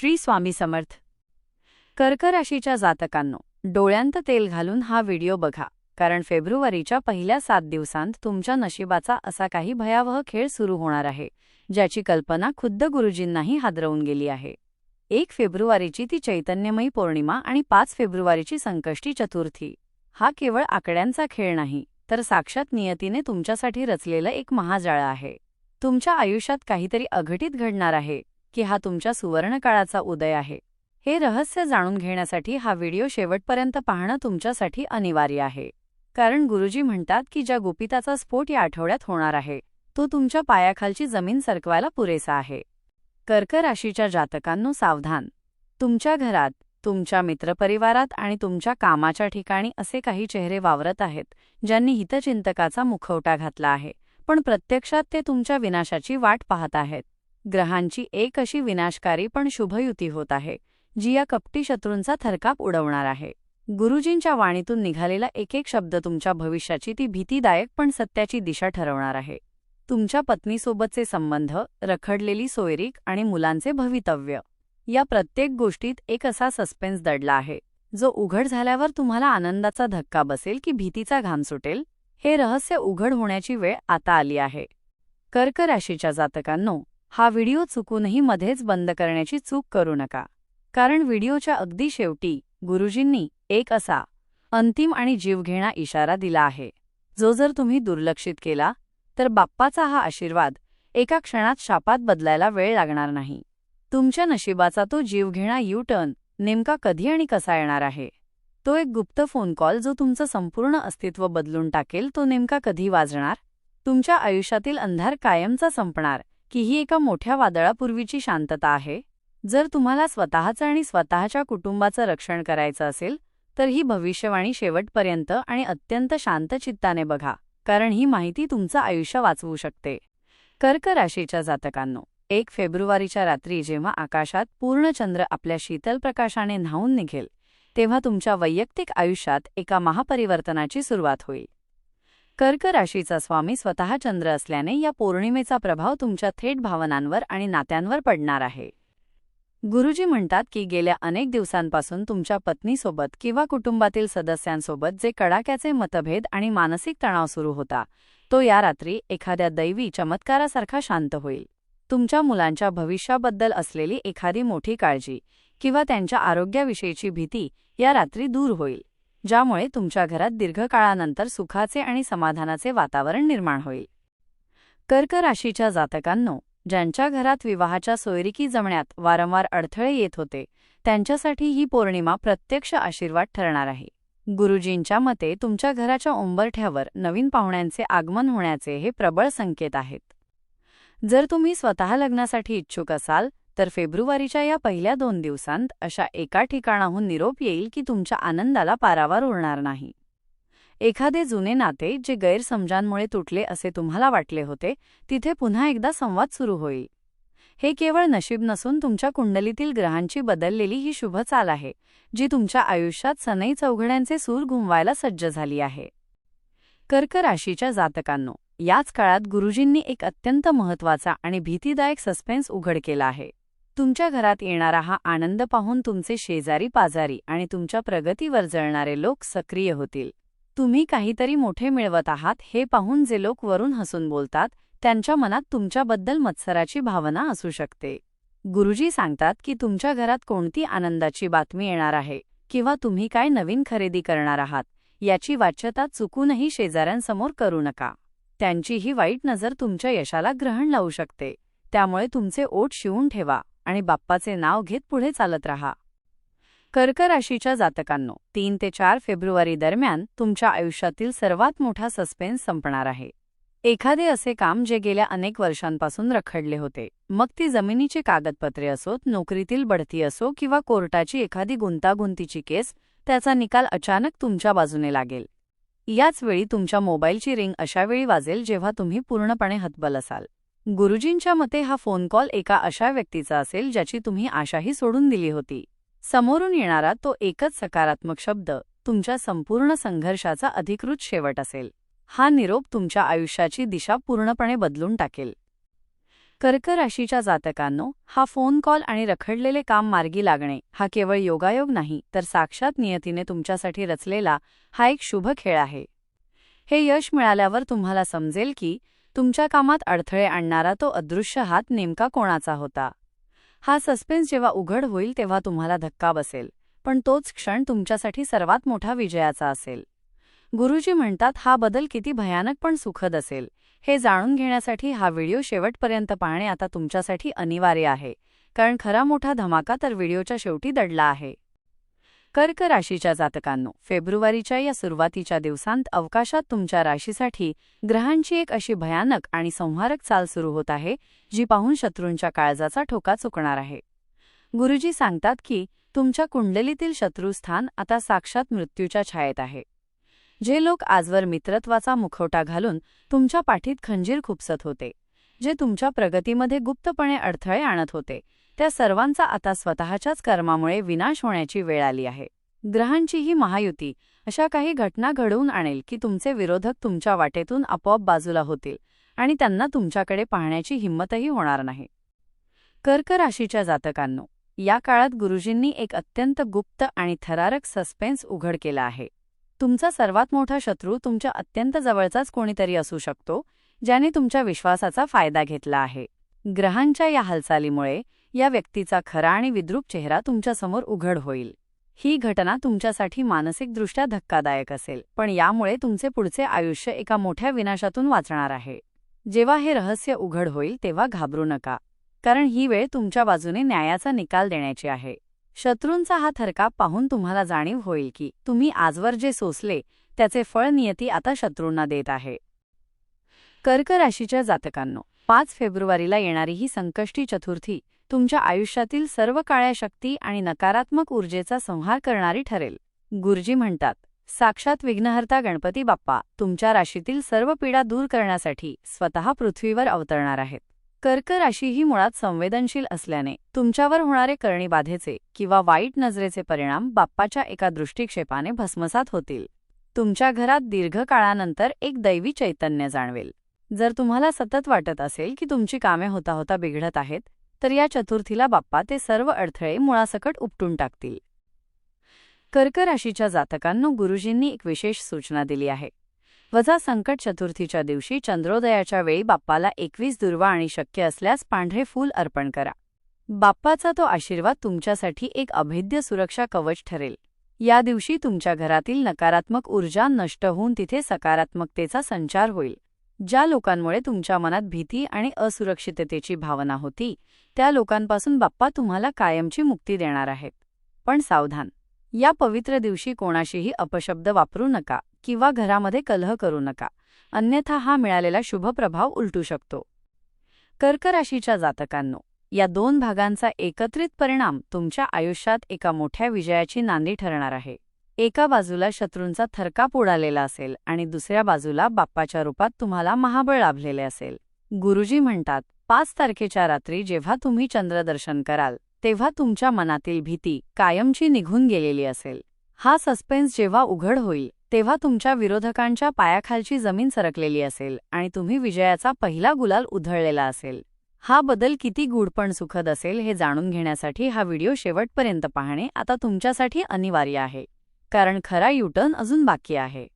श्री स्वामी समर्थ. कर्क राशीच्या जातकांनो, डोळ्यांत तेल घालून हा व्हिडिओ बघा, कारण फेब्रुवारीच्या पहिल्या 7 दिवसांत तुमच्या नशिबाचा असा काही भयावह खेळ सुरू होणार आहे, ज्याची कल्पना खुद्द गुरुजींनाही हादरवून गेली आहे. 1 फेब्रुवारीची ती चैतन्यमयी पौर्णिमा आणि 5 फेब्रुवारीची संकष्टी चतुर्थी हा केवळ आकड्यांचा खेळ नाही, तर साक्षात नियतीने तुमच्यासाठी रचलेलं एक महाजाळ आहे. तुमच्या आयुष्यात काहीतरी अघटित घडणार आहे की हा तुमच्या सुवर्णकाळाचा उदय आहे. हे रहस्य जाणून घेण्यासाठी हा व्हिडिओ शेवटपर्यंत पाहणं तुमच्यासाठी अनिवार्य आहे. कारण गुरुजी म्हणतात की ज्या गुपिताचा स्फोट या आठवड्यात होणार आहे, तो तुमच्या पायाखालची जमीन सरकवायला पुरेसा आहे. कर्क राशीच्या जातकांनो, सावधान. तुमच्या घरात, तुमच्या मित्रपरिवारात आणि तुमच्या कामाच्या ठिकाणी असे काही चेहरे वावरत आहेत, ज्यांनी हितचिंतकाचा मुखवटा घातला आहे, पण प्रत्यक्षात ते तुमच्या विनाशाची वाट पाहत आहेत. ग्रहांची एक अशी विनाशकारी पण शुभ युती होत आहे, जी या कपटी शत्रूंचा थरकाप उडवणार आहे. गुरुजींच्या वाणीतून निघालेला एक शब्द तुमच्या भविष्याची ती भीतीदायक पण सत्याची दिशा ठरवणार आहे. तुमच्या पत्नीसोबतचे संबंध, रखडलेली सोयरीक आणि मुलांचे भवितव्य, या प्रत्येक गोष्टीत एक असा सस्पेन्स दडला आहे, जो उघड झाल्यावर तुम्हाला आनंदाचा धक्का बसेल की भीतीचा घाम सुटेल. हे रहस्य उघड होण्याची वेळ आता आली आहे. कर्क राशीच्या जातकांनो, हा व्हिडिओ चुकूनही मध्येच बंद करण्याची चूक करू नका, कारण व्हिडिओच्या अगदी शेवटी गुरुजींनी एक असा अंतिम आणि जीवघेणा इशारा दिला आहे, जो जर तुम्ही दुर्लक्षित केला तर बाप्पाचा हा आशीर्वाद एका क्षणात शापात बदलायला वेळ लागणार नाही. तुमच्या नशिबाचा तो जीवघेणा यू-टर्न नेमका कधी आणि कसा येणार आहे, तो एक गुप्त फोन कॉल जो तुमचं संपूर्ण अस्तित्व बदलून टाकेल, तो नेमका कधी वाजणार? तुमच्या आयुष्यातील अंधार कायमचा संपणार की ही एका मोठ्या वादळापूर्वीची शांतता आहे? जर तुम्हाला स्वतःचं आणि स्वतःच्या कुटुंबाचं रक्षण करायचं असेल, तर ही भविष्यवाणी शेवटपर्यंत आणि अत्यंत शांत चित्ताने बघा, कारण ही माहिती तुमचं आयुष्य वाचवू शकते. कर्क राशीच्या जातकांनो, 1 फेब्रुवारीच्या रात्री जेव्हा आकाशात पूर्ण चंद्र आपल्या शीतल प्रकाशाने न्हाऊन निघेल, तेव्हा तुमच्या वैयक्तिक आयुष्यात एका महापरिवर्तनाची सुरुवात होईल. कर्क राशीचा स्वामी स्वतः चंद्र असल्याने या पौर्णिमेचा प्रभाव तुमच्या थेट भावनांवर आणि नात्यांवर पडणार आहे. गुरुजी म्हणतात की गेल्या अनेक दिवसांपासून तुमच्या पत्नीसोबत किंवा कुटुंबातील सदस्यांसोबत जे कडाक्याचे मतभेद आणि मानसिक तणाव सुरू होता, तो या रात्री एखाद्या दैवी चमत्कारासारखा शांत होईल. तुमच्या मुलांच्या भविष्याबद्दल असलेली एखादी मोठी काळजी किंवा त्यांच्या आरोग्याविषयीची भीती या रात्री दूर होईल, ज्यामुळे तुमच्या घरात दीर्घकाळानंतर सुखाचे आणि समाधानाचे वातावरण निर्माण होईल. कर्क राशीच्या जातकांनो, ज्यांच्या घरात विवाहाच्या सोयरिकी जमण्यात वारंवार अडथळे येत होते, त्यांच्यासाठी ही पौर्णिमा प्रत्यक्ष आशीर्वाद ठरणार आहे. गुरुजींच्या मते तुमच्या घराच्या उंबरठ्यावर नवीन पाहुण्यांचे आगमन होण्याचे हे प्रबळ संकेत आहेत. जर तुम्ही स्वतः लग्नासाठी इच्छुक असाल, तर फेब्रुवारीच्या या पहिल्या 2 दिवसांत अशा एका ठिकाणाहून निरोप येईल की तुमच्या आनंदाला पारावार उरणार नाही. एखादे जुने नाते जे गैरसमजांमुळे तुटले असे तुम्हाला वाटले होते, तिथे पुन्हा एकदा संवाद सुरू होईल. हे केवळ नशीब नसून तुमच्या कुंडलीतील ग्रहांची बदललेली ही शुभ चाल आहे, जी तुमच्या आयुष्यात सनई चौघड्यांचे सूर घुमवायला सज्ज झाली आहे. कर्क राशीच्या जातकांनो, याच काळात गुरुजींनी एक अत्यंत महत्त्वाचा आणि भीतीदायक सस्पेन्स उघड केला आहे. तुमच्या घरात येणारा हा आनंद पाहून तुमचे शेजारी पाजारी आणि तुमच्या प्रगतीवर जळणारे लोक सक्रिय होतील. तुम्ही काहीतरी मोठे मिळवत आहात हे पाहून जे लोक वरून हसून बोलतात, त्यांच्या मनात तुमच्याबद्दल मत्सराची भावना असू शकते. गुरुजी सांगतात की तुमच्या घरात कोणती आनंदाची बातमी येणार आहे किंवा तुम्ही काय नवीन खरेदी करणार आहात, याची वाच्यता चुकूनही शेजाऱ्यांसमोर करू नका. त्यांची ही वाईट नजर तुमच्या यशाला ग्रहण लावू शकते. त्यामुळे तुमचे ओठ शिवून ठेवा आणि बाप्पाचे नाव घेत पुढे चालत राहा. कर्क राशीच्या जातकांनो, 3 ते 4 फेब्रुवारी दरम्यान तुमच्या आयुष्यातील सर्वात मोठा सस्पेन्स संपणार आहे. एखादे असे काम जे गेल्या अनेक वर्षांपासून रखडले होते, मग ती जमिनीची कागदपत्रे असोत, नोकरीतील बढती असो किंवा कोर्टाची एखादी गुंतागुंतीची केस, त्याचा निकाल अचानक तुमच्या बाजूने लागेल. याच वेळी तुमच्या मोबाईलची रिंग अशा वेळी वाजेल जेव्हा तुम्ही पूर्णपणे हतबल असाल. गुरुजींच्या मते हा फोन कॉल एका अशा व्यक्तीचा असेल ज्याची तुम्ही आशाही सोडून दिली होती. समोरून येणारा तो एकच सकारात्मक शब्द तुमच्या संपूर्ण संघर्षाचा अधिकृत शेवट असेल. हा निरोप तुमच्या आयुष्याची दिशा पूर्णपणे बदलून टाकेल. कर्क राशीच्या जातकांनो, हा फोन कॉल आणि रखडलेले काम मार्गी लागणे हा केवळ योगायोग नाही, तर साक्षात नियतीने तुमच्यासाठी रचलेला हा एक शुभ खेळ आहे. हे यश मिळाल्यावर तुम्हाला समजेल की तुमच्या कामात अडथळे आणणारा तो अदृश्य हात नेमका कोणाचा होता. हा सस्पेन्स जेव्हा उघड होईल तेव्हा तुम्हाला धक्का बसेल, पण तोच क्षण तुमच्यासाठी सर्वात मोठा विजयाचा असेल. गुरुजी म्हणतात, हा बदल किती भयानक पण सुखद असेल हे जाणून घेण्यासाठी हा व्हिडिओ शेवटपर्यंत पाहणे आता तुमच्यासाठी अनिवार्य आहे, कारण खरा मोठा धमाका तर व्हिडिओच्या शेवटी दडला आहे. कर्क राशीच्या जातकांनो, फेब्रुवारीच्या या सुरुवातीच्या दिवसांत अवकाशात तुमच्या राशीसाठी ग्रहांची एक अशी भयानक आणि संहारक चाल सुरू होत आहे, जी पाहून शत्रूंच्या काळजाचा ठोका चुकणार आहे. गुरुजी सांगतात की तुमच्या कुंडलीतील शत्रुस्थान आता साक्षात मृत्यूच्या छायेत आहे. जे लोक आजवर मित्रत्वाचा मुखवटा घालून तुमच्या पाठीत खंजीर खुपसत होते, जे तुमच्या प्रगतीमध्ये गुप्तपणे अडथळे आणत होते, त्या सर्वांचा आता स्वतःच्याच कर्मामुळे विनाश होण्याची वेळ आली आहे. ग्रहांची ही महायुती अशा काही घटना घडवून आणेल की तुमचे विरोधक तुमच्या वाटेतून आपोआप बाजूला होतील आणि त्यांना तुमच्याकडे पाहण्याची हिंमतही होणार नाही. कर्क राशीच्या जातकांनो, या काळात गुरुजींनी एक अत्यंत गुप्त आणि थरारक सस्पेन्स उघड केला आहे. तुमचा सर्वात मोठा शत्रू तुमच्या अत्यंत जवळचाच कोणीतरी असू शकतो, ज्याने तुमच्या विश्वासाचा फायदा घेतला आहे. ग्रहांच्या या हालचालीमुळे या व्यक्तीचा खरा आणि विद्रूप चेहरा तुमच्यासमोर उघड होईल. ही घटना तुमच्यासाठी मानसिकदृष्ट्या धक्कादायक असेल, पण यामुळे तुमचे पुढचे आयुष्य एका मोठ्या विनाशातून वाचणार आहे. जेव्हा हे रहस्य उघड होईल तेव्हा घाबरू नका, कारण ही वेळ तुमच्या बाजूने न्यायाचा निकाल देण्याची आहे. शत्रूंचा हा थरकाप पाहून तुम्हाला जाणीव होईल की तुम्ही आजवर जे सोसले त्याचे फळ नियती आता शत्रूंना देत आहे. कर्क राशीच्या जातकांनो, 5 फेब्रुवारीला येणारी ही संकष्टी चतुर्थी तुमच्या आयुष्यातील सर्व काळ्या शक्ती आणि नकारात्मक ऊर्जेचा संहार करणारी ठरेल. गुरुजी म्हणतात, साक्षात विघ्नहर्ता गणपती बाप्पा तुमच्या राशीतील सर्व पीडा दूर करण्यासाठी स्वतः पृथ्वीवर अवतरणार आहेत. कर्क राशी ही मुळात संवेदनशील असल्याने तुमच्यावर होणारे करणीबाधेचे किंवा वाईट नजरेचे परिणाम बाप्पाच्या एका दृष्टिक्षेपाने भस्मसात होतील. तुमच्या घरात दीर्घकाळानंतर एक दैवी चैतन्य जाणवेल. जर तुम्हाला सतत वाटत असेल की तुमची कामे होता होता बिघडत आहेत, तर या चतुर्थीला बाप्पा ते सर्व अडथळे मुळासकट उपटून टाकतील. कर्क राशीच्या जातकांनो, गुरुजींनी एक विशेष सूचना दिली आहे. वजा संकट चतुर्थीच्या दिवशी चंद्रोदयाच्या वेळी बाप्पाला 21 दुर्वा आणि शक्य असल्यास पांढरे फूल अर्पण करा. बाप्पाचा तो आशीर्वाद तुमच्यासाठी एक अभेद्य सुरक्षा कवच ठरेल. या दिवशी तुमच्या घरातील नकारात्मक ऊर्जा नष्ट होऊन तिथे सकारात्मकतेचा संचार होईल. ज्या लोकांमुळे तुमच्या मनात भीती आणि असुरक्षिततेची भावना होती, त्या लोकांपासून बाप्पा तुम्हाला कायमची मुक्ती देणार आहेत. पण सावधान, या पवित्र दिवशी कोणाशीही अपशब्द वापरू नका किंवा घरामध्ये कलह करू नका, अन्यथा हा मिळालेला शुभ प्रभाव उलटू शकतो. कर्क राशीच्या जातकांनो, या 2 भागांचा एकत्रित परिणाम तुमच्या आयुष्यात एका मोठ्या विजयाची नांदी ठरणार आहे. एका बाजूला शत्रूंचा थरकाप उडालेला असेल आणि दुसऱ्या बाजूला बाप्पाच्या रूपात तुम्हाला महाबळ लाभलेले असेल. गुरुजी म्हणतात, 5 तारखेच्या रात्री जेव्हा तुम्ही चंद्रदर्शन कराल तेव्हा तुमच्या मनातील भीती कायमची निघून गेलेली असेल. हा सस्पेन्स जेव्हा उघड होईल तेव्हा तुमच्या विरोधकांच्या पायाखालची जमीन सरकलेली असेल आणि तुम्ही विजयाचा पहिला गुलाल उधळलेला असेल. हा बदल किती गूढ पण सुखद असेल हे जाणून घेण्यासाठी हा व्हिडिओ शेवटपर्यंत पाहणे आता तुमच्यासाठी अनिवार्य आहे, कारण खरा युटर्न अजून बाकी आहे.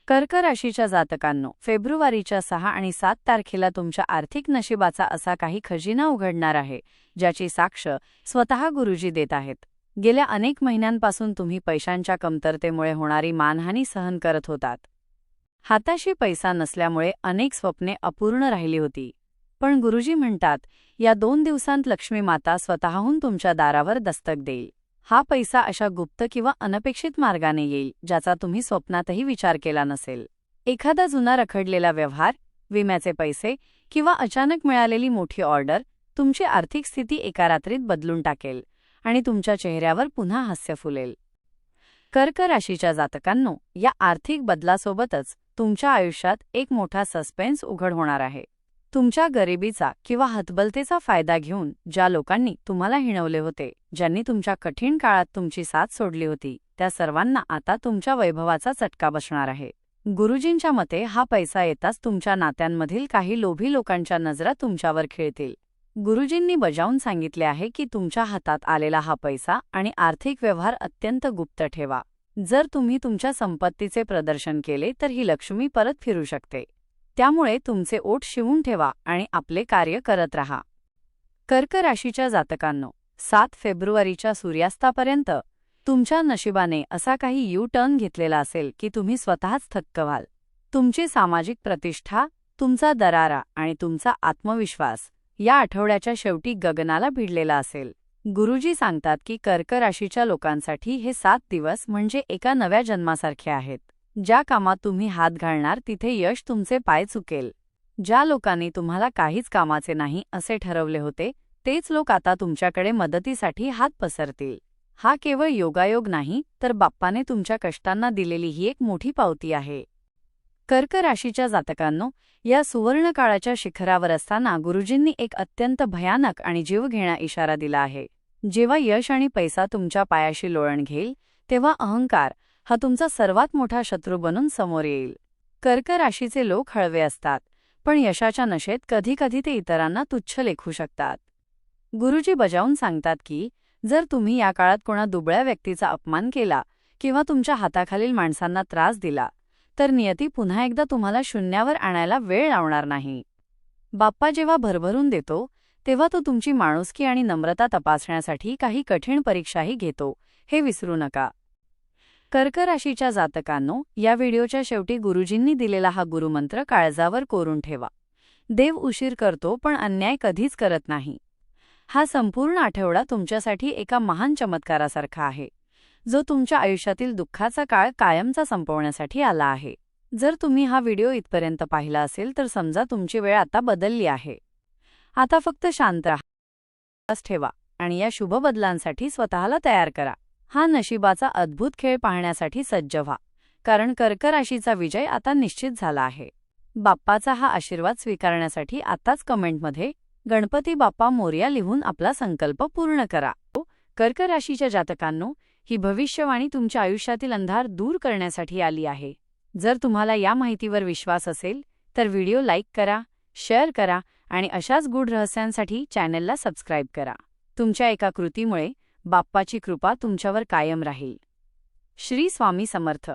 कर्क राशीच्या जातकांनो, फेब्रुवारीच्या 6 आणि 7 तारखेला तुमच्या आर्थिक नशिबाचा असा काही खजिना उघडणार आहे, ज्याची साक्ष स्वतः गुरुजी देत आहेत. गेल्या अनेक महिन्यांपासून तुम्ही पैशांच्या कमतरतेमुळे होणारी मानहानी सहन करत होतात. हाताशी पैसा नसल्यामुळे अनेक स्वप्ने अपूर्ण राहिली होती. पण गुरुजी म्हणतात, या 2 दिवसांत लक्ष्मी माता स्वतःहून तुमच्या दारावर दस्तक देईल. हा पैसा अशा गुप्त किंवा अनपेक्षित मार्गाने येईल ज्याचा तुम्ही स्वप्नातही विचार केला नसेल. एखादा जुना रखडलेला व्यवहार, विम्याचे पैसे किंवा अचानक मिळालेली मोठी ऑर्डर तुमची आर्थिक स्थिती एका रात्रीत बदलून टाकेल आणि तुमच्या चेहऱ्यावर पुन्हा हास्य फुलेल. कर्क राशीच्या जातकांनो, या आर्थिक बदलासोबतच तुमच्या आयुष्यात एक मोठा सस्पेन्स उघड होणार आहे. तुमच्या गरिबीचा किंवा हतबलतेचा फायदा घेऊन ज्या लोकांनी तुम्हाला हिणवले होते, ज्यांनी तुमच्या कठीण काळात तुमची साथ सोडली होती, त्या सर्वांना आता तुमच्या वैभवाचा चटका बसणार आहे. गुरुजींच्या मते हा पैसा येताच तुमच्या नात्यांमधील काही लोभी लोकांच्या नजरा तुमच्यावर खिळतील. गुरुजींनी बजावून सांगितले आहे की तुमच्या हातात आलेला हा पैसा आणि आर्थिक व्यवहार अत्यंत गुप्त ठेवा. जर तुम्ही तुमच्या संपत्तीचे प्रदर्शन केले तर ही लक्ष्मी परत फिरू शकते. त्यामुळे तुमचे ओठ शिवून ठेवा आणि आपले कार्य करत राहा. कर्क राशीच्या जातकांनो, 7 फेब्रुवारीच्या सूर्यास्तापर्यंत तुमच्या नशिबाने असा काही यू-टर्न घेतलेला असेल की तुम्ही स्वतःच थक्क व्हाल. तुमची सामाजिक प्रतिष्ठा, तुमचा दरारा आणि तुमचा आत्मविश्वास या आठवड्याच्या शेवटी गगनाला भिडलेला असेल. गुरुजी सांगतात की कर्क राशीच्या लोकांसाठी हे 7 दिवस म्हणजे एका नव्या जन्मासारखे आहेत. ज्या कामात तुम्ही हात घालणार तिथे यश तुमचे पाय चुकेल. ज्या लोकांनी तुम्हाला काहीच कामाचे नाही असे ठरवले होते तेच लोक आता तुमच्याकडे मदतीसाठी हात पसरतील. हा केवळ योगायोग नाही तर बाप्पाने तुमच्या कष्टांना दिलेली ही एक मोठी पावती आहे. कर्क राशीच्या जातकांनो, या सुवर्णकाळाच्या शिखरावर असताना गुरुजींनी एक अत्यंत भयानक आणि जीवघेणा इशारा दिला आहे. जेव्हा यश आणि पैसा तुमच्या पायाशी लोळण घेईल तेव्हा अहंकार हा तुमचा सर्वात मोठा शत्रू बनून समोर येईल. कर्क राशीचे लोक हळवे असतात, पण यशाच्या नशेत कधीकधी ते इतरांना तुच्छ लेखू शकतात. गुरुजी बजावून सांगतात की जर तुम्ही या काळात कोणा दुबळ्या व्यक्तीचा अपमान केला किंवा तुमच्या हाताखालील माणसांना त्रास दिला तर नियती पुन्हा एकदा तुम्हाला शून्यावर आणायला वेळ लावणार नाही. बाप्पा जेव्हा भरभरून देतो तेव्हा तो तुमची माणुसकी आणि नम्रता तपासण्यासाठी काही कठीण परीक्षाही घेतो, हे विसरू नका. कर्क राशीच्या जातकांनो, या व्हिडिओच्या शेवटी गुरुजींनी दिलेला हा गुरुमंत्र काळजावर कोरून ठेवा. देव उशीर करतो पण अन्याय कधीच करत नाही. हा संपूर्ण आठवडा तुमच्यासाठी एका महान चमत्कारासारखा आहे, जो तुमच्या आयुष्यातील दुःखाचा काळ कायमचा संपवण्यासाठी आला आहे. जर तुम्ही हा व्हिडिओ इथपर्यंत पाहिला असेल तर समजा तुमची वेळ आता बदलली आहे. आता फक्त शांत राहा, ठेवा आणि या शुभ बदलांसाठी स्वतःला तयार करा. हा नशिबाचा अद्भुत खेळ पाहण्यासाठी सज्ज व्हा, कारण कर्क राशीचा विजय आता निश्चित झाला आहे. बाप्पाचा हा आशीर्वाद स्वीकारण्यासाठी आताच कमेंटमध्ये गणपती बाप्पा मोरया लिहून आपला संकल्प पूर्ण करा. कर्क राशीच्या जातकांनो, ही भविष्यवाणी तुमच्या आयुष्यातील अंधार दूर करण्यासाठी आली आहे. जर तुम्हाला या माहितीवर विश्वास असेल तर व्हिडिओ लाईक करा, शेअर करा आणि अशाच गूढ रहस्यांसाठी चॅनलला सबस्क्राईब करा. तुमच्या एका कृतीमुळे बाप्पाची कृपा तुमच्यावर कायम राहील. श्री स्वामी समर्थ.